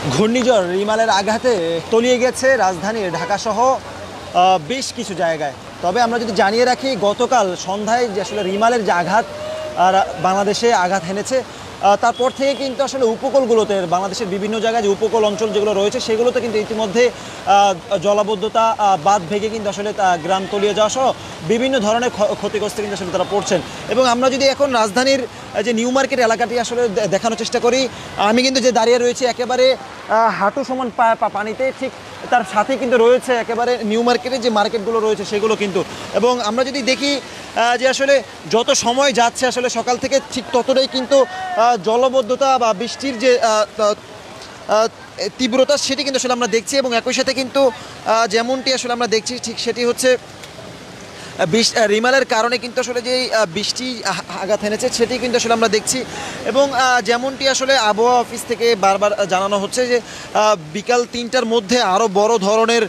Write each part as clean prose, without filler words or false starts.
ঘূর্ণিঝড় রিমালের আঘাতে তলিয়ে গেছে রাজধানীর ঢাকাসহ বেশ কিছু জায়গায়। তবে আমরা যদি জানিয়ে রাখি, গতকাল সন্ধ্যায় যে আসলে রিমালের যে আঘাত বাংলাদেশে আঘাত হেনেছে, তারপর থেকে কিন্তু আসলে উপকূলগুলোতে, বাংলাদেশের বিভিন্ন জায়গায় যে উপকূল অঞ্চল যেগুলো রয়েছে সেগুলোতে কিন্তু ইতিমধ্যে জলাবদ্ধতা, বাঁধ ভেঙে কিন্তু আসলে গ্রাম তলিয়ে যাওয়া সহ বিভিন্ন ধরনের ক্ষতিগ্রস্ত কিন্তু আসলে তারা পড়ছেন। এবং আমরা যদি এখন রাজধানীর যে নিউ মার্কেট এলাকাটি আসলে দেখানোর চেষ্টা করি, আমি কিন্তু যে দাঁড়িয়ে রয়েছি একেবারে হাঁটু সমান পানিতে, ঠিক তার সাথে কিন্তু রয়েছে একেবারে নিউ মার্কেটের যে মার্কেটগুলো রয়েছে সেগুলো কিন্তু। এবং আমরা যদি দেখি যে আসলে যত সময় যাচ্ছে আসলে সকাল থেকে ঠিক ততটাই কিন্তু জলবদ্ধতা বা বৃষ্টির যে তীব্রতা সেটি কিন্তু আসলে আমরা দেখছি। এবং একই সাথে কিন্তু যেমনটি আসলে আমরা দেখছি ঠিক সেটি হচ্ছে রিমালের কারণে কিন্তু আসলে যে বৃষ্টি আঘাত এনেছে সেটি কিন্তু আসলে আমরা দেখছি। এবং যেমনটি আসলে আবহাওয়া অফিস থেকে বারবার জানানো হচ্ছে যে বিকাল ৩টার মধ্যে আরও বড় ধরনের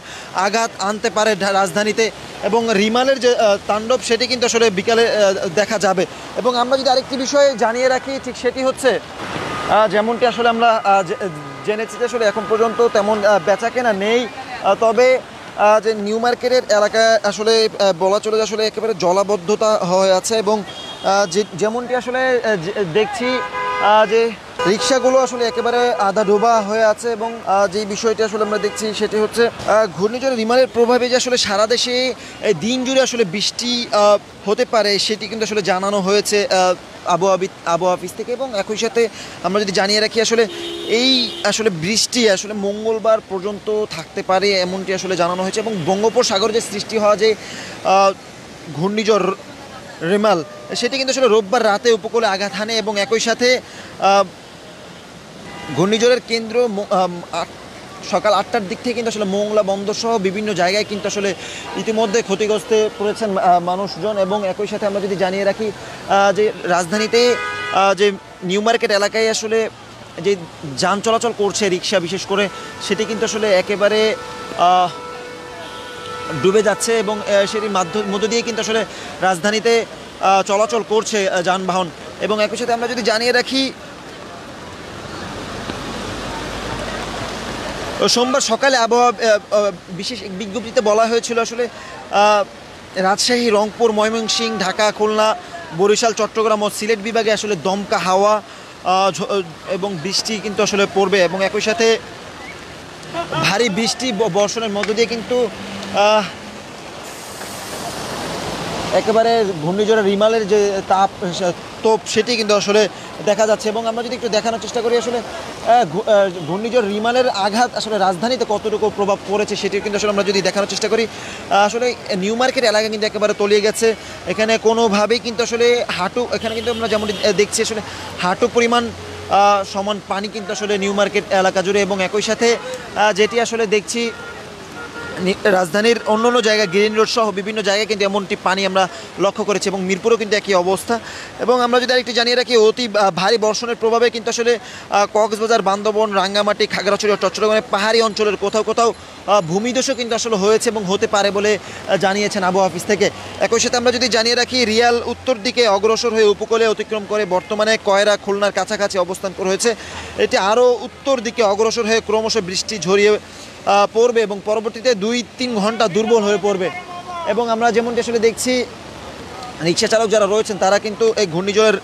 আঘাত আনতে পারে রাজধানীতে, এবং রিমালের যে তাণ্ডব সেটি কিন্তু আসলে বিকালে দেখা যাবে। এবং আমরা যদি আরেকটি বিষয় জানিয়ে রাখি, ঠিক সেটি হচ্ছে যেমনটি আসলে আমরা জেনেছি যে আসলে এখন পর্যন্ত তেমন বেচাকেনা নেই, তবে যে নিউ মার্কেটের এলাকায় আসলে বলা চলে যে আসলে একেবারে জলাবদ্ধতা হয়ে আছে। এবং যেমনটি আসলে দেখছি যে রিক্সাগুলো আসলে একেবারে আধা ডোবা হয়ে আছে। এবং যে বিষয়টি আসলে আমরা দেখছি সেটি হচ্ছে ঘূর্ণিঝড় রিমালের প্রভাবে যে আসলে সারা দেশে দিন জুড়ে আসলে বৃষ্টি হতে পারে সেটি কিন্তু আসলে জানানো হয়েছে আবহাওয়া অফিস থেকে। এবং একই সাথে আমরা যদি জানিয়ে রাখি আসলে এই আসলে বৃষ্টি আসলে মঙ্গলবার পর্যন্ত থাকতে পারে এমনটি আসলে জানানো হয়েছে। এবং বঙ্গোপসাগরে যে সৃষ্টি হওয়া যে ঘূর্ণিঝড় রিমাল সেটি কিন্তু আসলে রোববার রাতে উপকূলে আঘাত হানে। এবং একই সাথে ঘূর্ণিঝড়ের কেন্দ্র সকাল ৮টার দিক থেকে কিন্তু আসলে মোংলা বন্দর সহ বিভিন্ন জায়গায় কিন্তু আসলে ইতিমধ্যে ক্ষতিগ্রস্তে পড়েছেন মানুষজন। এবং একই সাথে আমরা যদি জানিয়ে রাখি যে রাজধানীতে যে নিউ মার্কেট এলাকায় আসলে যে যান চলাচল করছে রিক্সা বিশেষ করে, সেটি কিন্তু আসলে একেবারে ডুবে যাচ্ছে। এবং সেটির মধ্য দিয়ে কিন্তু আসলে রাজধানীতে চলাচল করছে যানবাহন। এবং একই সাথে আমরা যদি জানিয়ে রাখি, সোমবার সকালে আবহাওয়া বিশেষ বিজ্ঞপ্তিতে বলা হয়েছিল আসলে রাজশাহী, রংপুর, ময়মনসিংহ, ঢাকা, খুলনা, বরিশাল, চট্টগ্রাম ও সিলেট বিভাগে আসলে দমকা হাওয়া এবং বৃষ্টি কিন্তু আসলে পড়বে। এবং একই সাথে ভারী বৃষ্টি বর্ষণের মধ্য দিয়ে কিন্তু একেবারে ঘূর্ণিঝড়ের রিমালের যে তোপ সেটি কিন্তু আসলে দেখা যাচ্ছে। এবং আমরা যদি একটু দেখানোর চেষ্টা করি আসলে ঘূর্ণিঝড় রিমালের আঘাত আসলে রাজধানীতে কতটুকু প্রভাব পড়েছে সেটি কিন্তু আসলে আমরা যদি দেখানোর চেষ্টা করি, আসলে নিউ মার্কেট এলাকা কিন্তু একেবারে তলিয়ে গেছে। এখানে কোনোভাবেই কিন্তু আসলে হাঁটু, এখানে কিন্তু আমরা যেমন দেখছি আসলে হাঁটু পরিমাণ সমান পানি কিন্তু আসলে নিউ মার্কেট এলাকা জুড়ে। এবং একই সাথে যেটি আসলে দেখছি রাজধানীর অন্য অন্য জায়গায় গ্রিন রোড সহ বিভিন্ন জায়গায় কিন্তু এমনটি পানি আমরা লক্ষ্য করেছি। এবং মিরপুরেও কিন্তু একই অবস্থা। এবং আমরা যদি আরেকটি জানিয়ে রাখি, অতি ভারী বর্ষণের প্রভাবে কিন্তু আসলে কক্সবাজার, বান্দরবান, রাঙ্গামাটি, খাগড়াছড়ি ও চট্টগ্রামের পাহাড়ি অঞ্চলের কোথাও কোথাও ভূমিধসও কিন্তু আসলে হয়েছে এবং হতে পারে বলে জানিয়েছেন আবহাওয়া অফিস থেকে। একই সাথে আমরা যদি জানিয়ে রাখি, রিয়াল উত্তর দিকে অগ্রসর হয়ে উপকূলে অতিক্রম করে বর্তমানে কয়রা, খুলনার কাছাকাছি অবস্থান রয়েছে। এটি আরও উত্তর দিকে অগ্রসর হয়ে ক্রমশ বৃষ্টি ঝরিয়ে পড়বে এবং পরবর্তীতে ২-৩ ঘন্টা দুর্বল হয়ে পড়বে। এবং আমরা যেমনটি আসলে দেখছি, রিক্সা চালক যারা রয়েছেন তারা কিন্তু এই ঘূর্ণিঝড়ের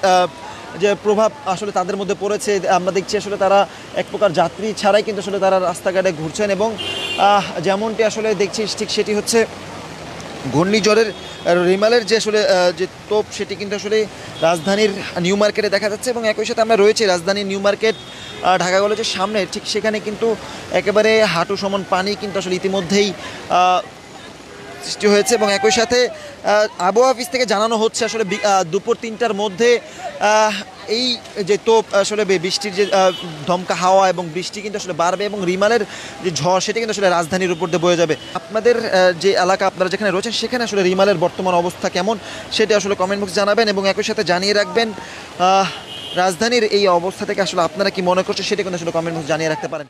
যে প্রভাব আসলে তাদের মধ্যে পড়েছে। আমরা দেখছি আসলে তারা এক প্রকার যাত্রী ছাড়াই কিন্তু আসলে তারা রাস্তাঘাটে ঘুরছেন। এবং যেমনটি আসলে দেখছি ঠিক সেটি হচ্ছে ঘূর্ণিঝড়ের রিমালের যে আসলে যে তোপ সেটি কিন্তু আসলে রাজধানীর নিউ মার্কেটে দেখা যাচ্ছে। এবং একই সাথে আমরা রয়েছে রাজধানীর নিউ মার্কেট ঢাকা কলেজের সামনে, ঠিক সেখানে কিন্তু একেবারে হাঁটু সমান পানি কিন্তু আসলে ইতিমধ্যেই সৃষ্টি হয়েছে। এবং একই সাথে আবহাওয়া অফিস থেকে জানানো হচ্ছে আসলে দুপুর ৩টার মধ্যে এই যে তোপ আসলে বৃষ্টির যে দমকা হাওয়া এবং বৃষ্টি কিন্তু আসলে বাড়বে এবং রিমালের যে ঝড় সেটা কিন্তু আসলে রাজধানীর উপর দিয়ে বয়ে যাবে। আপনাদের যে এলাকা আপনারা যেখানে রয়েছেন সেখানে আসলে রিমালের বর্তমান অবস্থা কেমন সেটা আসলে কমেন্ট বক্সে জানাবেন। এবং একই সাথে জানিয়ে রাখবেন রাজধানীর এই অবস্থা থেকে আসলে আপনারা কি মনে করছেন সেটা কিন্তু আসলে কমেন্ট বক্সে জানিয়ে রাখতে পারেন।